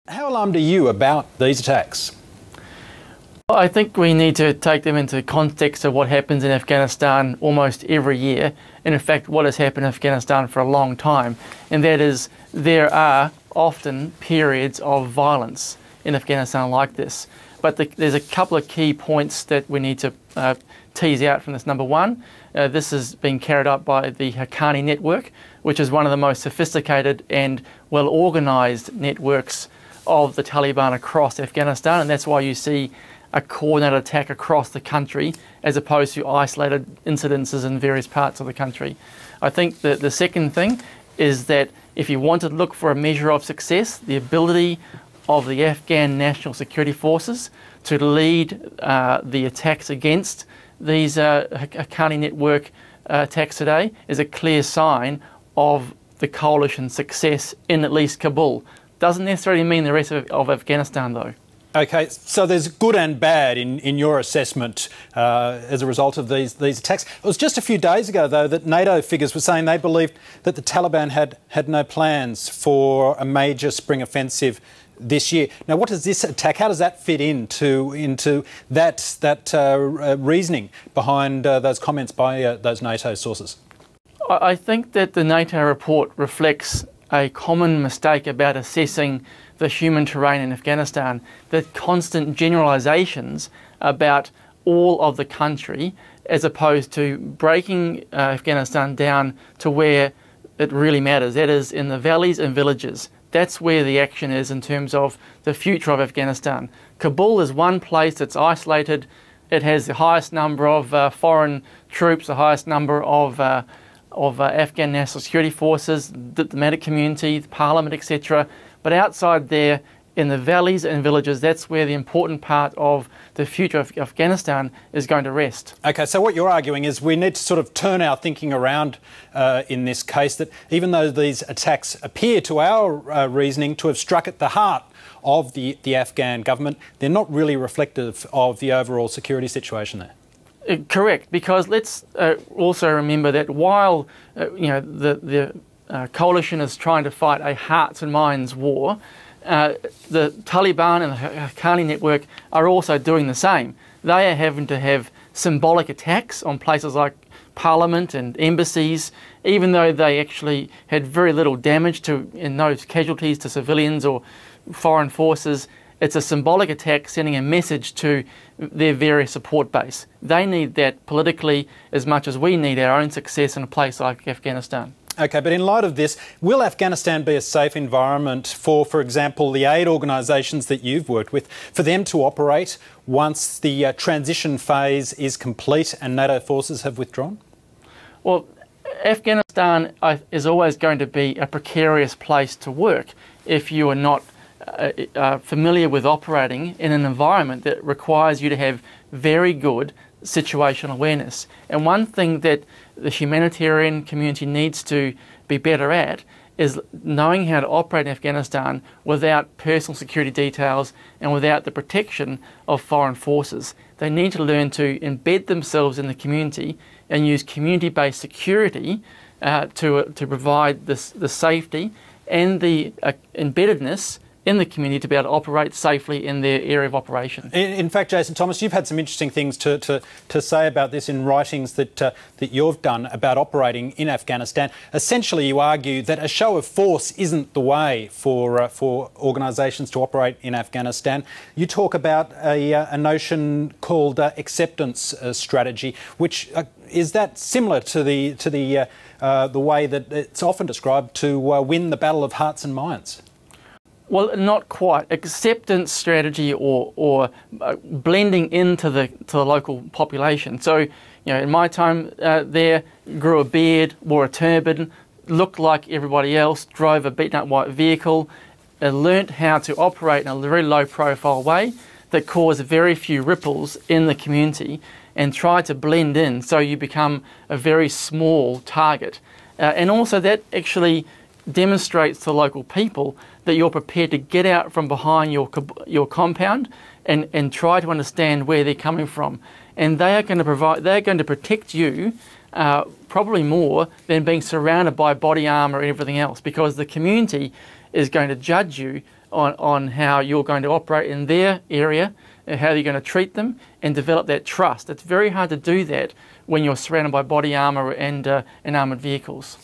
How alarmed are you about these attacks? I think we need to take them into context of what happens in Afghanistan almost every year, and in fact what has happened in Afghanistan for a long time, and that is there are often periods of violence in Afghanistan like this. But there's a couple of key points that we need to tease out from this. Number one, this is being carried out by the Haqqani network, which is one of the most sophisticated and well-organised networks of the Taliban across Afghanistan, and that's why you see a coordinated attack across the country as opposed to isolated incidences in various parts of the country. I think that the second thing is that if you want to look for a measure of success, the ability of the Afghan National Security Forces to lead the attacks against these Haqqani network attacks today is a clear sign of the coalition's success in at least Kabul. Doesn't necessarily mean the rest of Afghanistan though. Okay, so there's good and bad in your assessment as a result of these attacks. It was just a few days ago, though, that NATO figures were saying they believed that the Taliban had no plans for a major spring offensive this year. Now, what does this attack, how does that fit into that reasoning behind those comments by those NATO sources? I think that the NATO report reflects a common mistake about assessing the human terrain in Afghanistan, the constant generalisations about all of the country as opposed to breaking Afghanistan down to where it really matters, that is in the valleys and villages. That's where the action is in terms of the future of Afghanistan. Kabul is one place that's isolated. It has the highest number of foreign troops, the highest number of Afghan National Security Forces, the diplomatic community, the parliament, etc. But outside there, in the valleys and villages, that's where the important part of the future of Afghanistan is going to rest. Okay, so what you're arguing is we need to sort of turn our thinking around in this case, that even though these attacks appear to our reasoning to have struck at the heart of the Afghan government, they're not really reflective of the overall security situation there. Correct, because let's also remember that while the coalition is trying to fight a hearts and minds war, the Taliban and the Haqqani network are also doing the same. They are having to have symbolic attacks on places like parliament and embassies, even though they actually had very little damage in those casualties to civilians or foreign forces. It's a symbolic attack sending a message to their various support base. They need that politically as much as we need our own success in a place like Afghanistan. Okay, but in light of this, will Afghanistan be a safe environment for example, the aid organisations that you've worked with, for them to operate once the transition phase is complete and NATO forces have withdrawn? Well, Afghanistan is always going to be a precarious place to work if you are not familiar with operating in an environment that requires you to have very good situational awareness. And one thing that the humanitarian community needs to be better at is knowing how to operate in Afghanistan without personal security details and without the protection of foreign forces. They need to learn to embed themselves in the community and use community-based security to provide the safety and the embeddedness in the community to be able to operate safely in their area of operation. In fact, Jason Thomas, you've had some interesting things to say about this in writings that you've done about operating in Afghanistan. Essentially, you argue that a show of force isn't the way for organisations to operate in Afghanistan. You talk about a notion called acceptance strategy, which is that similar to the way that it's often described to win the battle of hearts and minds? Well, not quite. Acceptance strategy or blending into the local population. So, in my time there, grew a beard, wore a turban, looked like everybody else, drove a beaten-up white vehicle, learnt how to operate in a very low-profile way that caused very few ripples in the community, and tried to blend in so you become a very small target. And also that actually demonstrates to local people that you're prepared to get out from behind your compound and try to understand where they're coming from. And they're going to protect you probably more than being surrounded by body armour and everything else, because the community is going to judge you on how you're going to operate in their area, how you're going to treat them, and develop that trust. It's very hard to do that when you're surrounded by body armour and armoured vehicles.